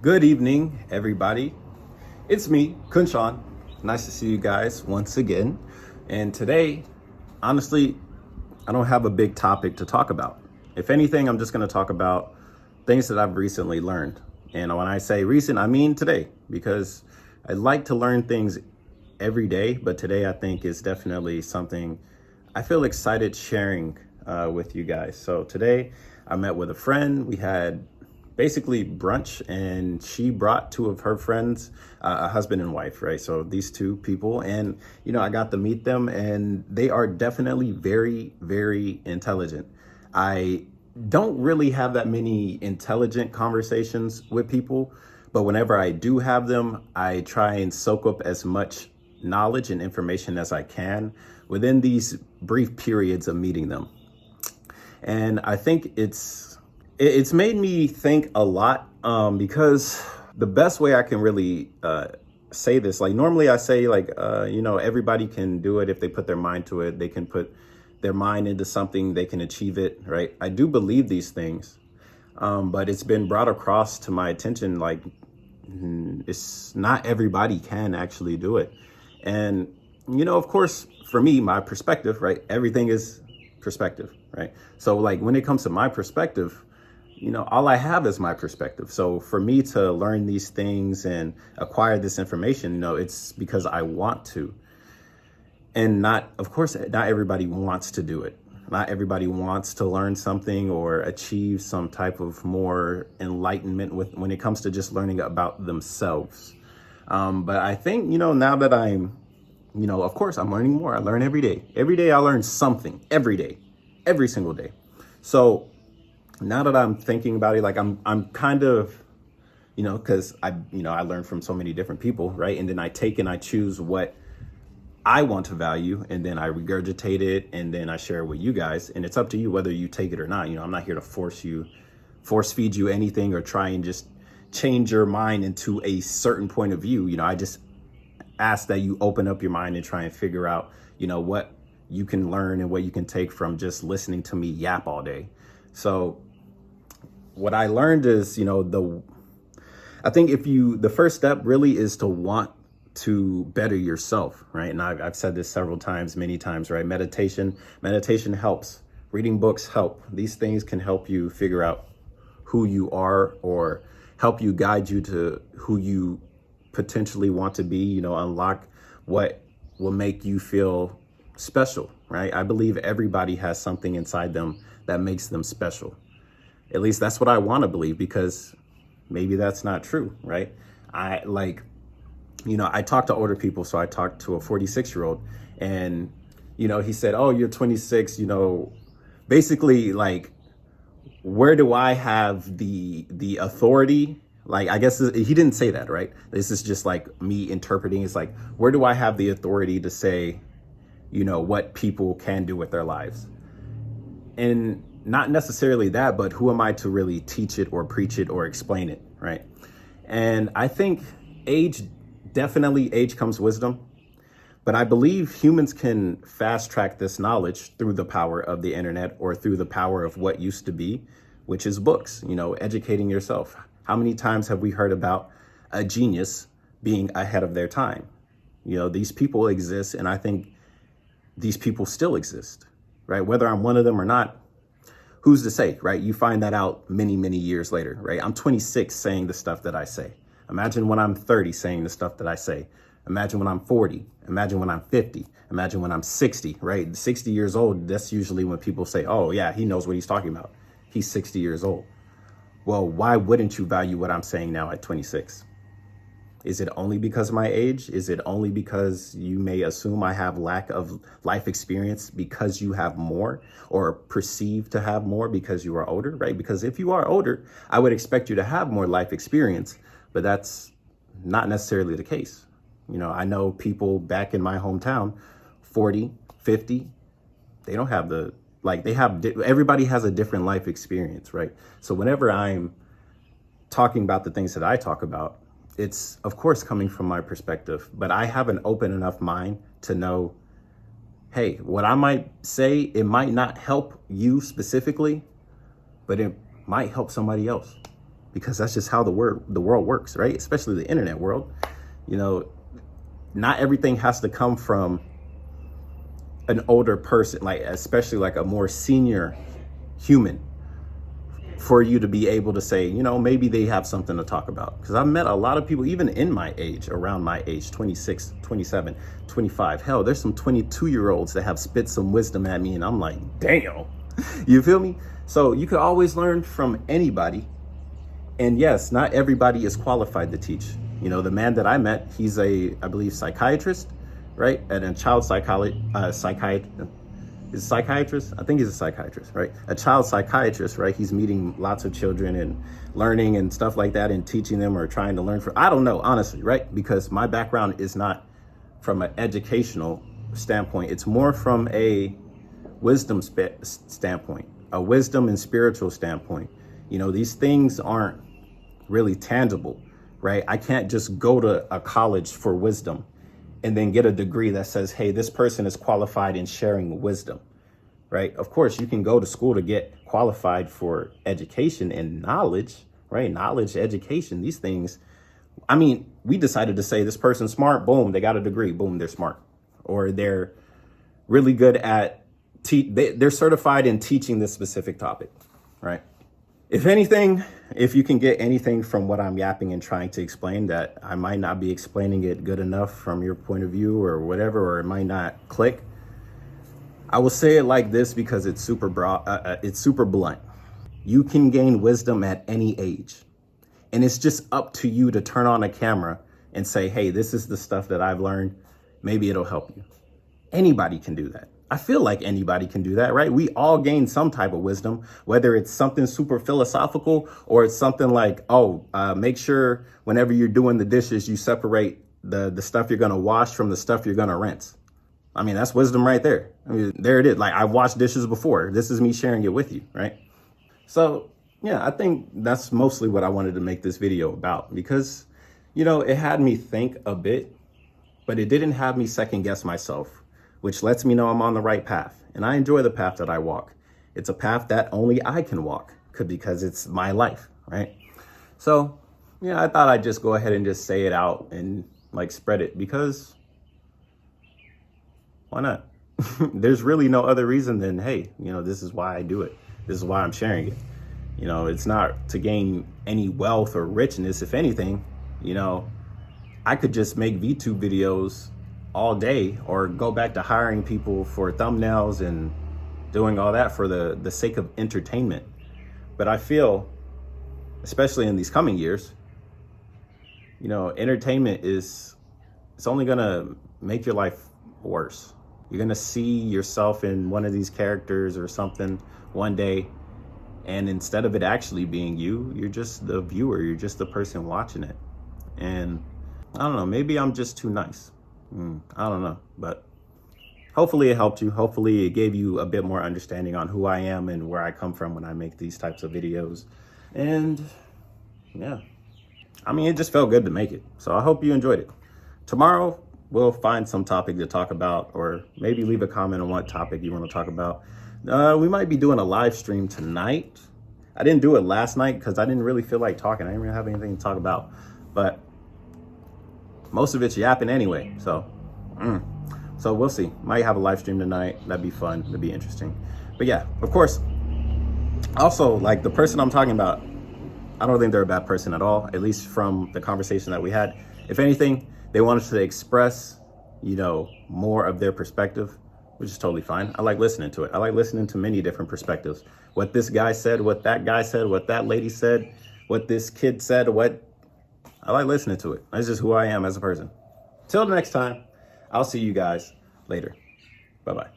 Good evening, everybody. It's me, Kunshan. Nice to see you guys once again. And today, honestly, I don't have a big topic to talk about. If anything, I'm just going to talk about things that I've recently learned. And when I say recent, I mean today, because I like to learn things every day, but today I think is definitely something I feel excited sharing with you guys. So today I met with a friend. We had basically brunch, and she brought two of her friends, a husband and wife, right? So these two people, and I got to meet them, and they are definitely very, very intelligent. I don't really have that many intelligent conversations with people, but whenever I do have them, I try and soak up as much knowledge and information as I can within these brief periods of meeting them. And I think it's made me think a lot, because the best way I can really say this, like normally I say like, everybody can do it if they put their mind to it. They can put their mind into something, they can achieve it, right? I do believe these things, but it's been brought across to my attention like it's not everybody can actually do it. And, of course, for me, my perspective, right? Everything is perspective, right? So like when it comes to my perspective, all I have is my perspective. So for me to learn these things and acquire this information, it's because I want to. And of course, not everybody wants to do it. Not everybody wants to learn something or achieve some type of more enlightenment when it comes to just learning about themselves. But I think, now that I'm, of course, I'm learning more. I learn every day. Every day I learn something, every day, every single day. So now that I'm thinking about it, like I'm kind of, because I learn from so many different people, right? And then I take and I choose what I want to value, and then I regurgitate it, and then I share it with you guys. And it's up to you whether you take it or not. I'm not here to force feed you anything or try and just change your mind into a certain point of view. I just ask that you open up your mind and try and figure out, what you can learn and what you can take from just listening to me yap all day. So what I learned is, I think the first step really is to want to better yourself, right? And I've said this many times, right? Meditation helps. Reading books help. These things can help you figure out who you are or help you guide you to who you potentially want to be, unlock what will make you feel special, right? I believe everybody has something inside them that makes them special. At least that's what I want to believe, because maybe that's not true, right? I talk to older people. So I talked to a 46-year-old, and, he said, "Oh, you're 26, basically like, where do I have the authority?" Like, I guess he didn't say that, right? This is just like me interpreting. It's like, where do I have the authority to say, what people can do with their lives? And not necessarily that, but who am I to really teach it or preach it or explain it, right? And I think age comes wisdom, but I believe humans can fast track this knowledge through the power of the internet or through the power of what used to be, which is books, educating yourself. How many times have we heard about a genius being ahead of their time? These people exist, and I think these people still exist, right? Whether I'm one of them or not, who's to say, right? You find that out many, many years later, right? I'm 26 saying the stuff that I say. Imagine when I'm 30 saying the stuff that I say. Imagine when I'm 40. Imagine when I'm 50. Imagine when I'm 60, right? 60 years old, that's usually when people say, "Oh yeah, he knows what he's talking about. He's 60 years old." Well, why wouldn't you value what I'm saying now at 26? Is it only because of my age? Is it only because you may assume I have lack of life experience because you have more, or perceive to have more because you are older, right? Because if you are older, I would expect you to have more life experience, but that's not necessarily the case. I know people back in my hometown, 40, 50, they don't have everybody has a different life experience, right? So whenever I'm talking about the things that I talk about, it's of course coming from my perspective, but I have an open enough mind to know, hey, what I might say, it might not help you specifically, but it might help somebody else. because that's just how the world works, right? Especially the internet world. You know, not everything has to come from an older person, like especially like a more senior human, for you to be able to say, you know, maybe they have something to talk about. Because I've met a lot of people, even in my age, around my age, 26, 27, 25. Hell, there's some 22-year-olds that have spit some wisdom at me, and I'm like, damn. You feel me? So you could always learn from anybody. And yes, not everybody is qualified to teach. You know, the man that I met, he's I believe, psychiatrist, right? And a child psychiatrist. I think he's a psychiatrist, right? A child psychiatrist, right? He's meeting lots of children and learning and stuff like that and teaching them or trying to learn from, I don't know, honestly, right? Because my background is not from an educational standpoint. It's more from a wisdom standpoint, a wisdom and spiritual standpoint. You know, these things aren't really tangible, right? I can't just go to a college for wisdom and then get a degree that says, hey, this person is qualified in sharing wisdom, right? Of course, you can go to school to get qualified for education and knowledge, right? Knowledge, education, these things. I mean, we decided to say this person's smart, boom, they got a degree, boom, they're smart. Or they're really good at, they're certified in teaching this specific topic, right? If anything, if you can get anything from what I'm yapping and trying to explain, that I might not be explaining it good enough from your point of view or whatever, or it might not click, I will say it like this because it's super broad, it's super blunt. You can gain wisdom at any age. And it's just up to you to turn on a camera and say, hey, this is the stuff that I've learned. Maybe it'll help you. Anybody can do that. I feel like anybody can do that, right? We all gain some type of wisdom, whether it's something super philosophical or it's something like, make sure whenever you're doing the dishes, you separate the stuff you're going to wash from the stuff you're going to rinse. I mean, that's wisdom right there. I mean, there it is. Like, I've washed dishes before. This is me sharing it with you, right? So, yeah, I think that's mostly what I wanted to make this video about because, you know, it had me think a bit, but it didn't have me second guess myself, which lets me know I'm on the right path. And I enjoy the path that I walk. It's a path that only I can walk because it's my life, right? So, yeah, I thought I'd just go ahead and just say it out and like spread it because why not? There's really no other reason than, hey, you know, this is why I do it. This is why I'm sharing it. You know, it's not to gain any wealth or richness. If anything, you know, I could just make VTube videos all day or go back to hiring people for thumbnails and doing all that for the sake of entertainment. But I feel, especially in these coming years, you know, entertainment it's only gonna make your life worse. You're gonna see yourself in one of these characters or something one day, and instead of it actually being you, you're just the viewer, you're just the person watching it. And I don't know, maybe I'm just too nice. I don't know, but hopefully it helped you. Hopefully it gave you a bit more understanding on who I am and where I come from when I make these types of videos. And yeah, I mean, it just felt good to make it. So I hope you enjoyed it. Tomorrow, we'll find some topic to talk about, or maybe leave a comment on what topic you want to talk about. We might be doing a live stream tonight. I didn't do it last night because I didn't really feel like talking. I didn't really have anything to talk about, but most of it's yapping anyway. So we'll see. Might have a live stream tonight. That'd be fun. That'd be interesting. But yeah, of course, also, like, the person I'm talking about, I don't think they're a bad person at all, at least from the conversation that we had. If anything, they wanted to express, you know, more of their perspective, which is totally fine. I like listening to it. I like listening to many different perspectives. What this guy said, what that guy said, what that lady said, what this kid said, I like listening to it. That's just who I am as a person. Till the next time, I'll see you guys later. Bye-bye.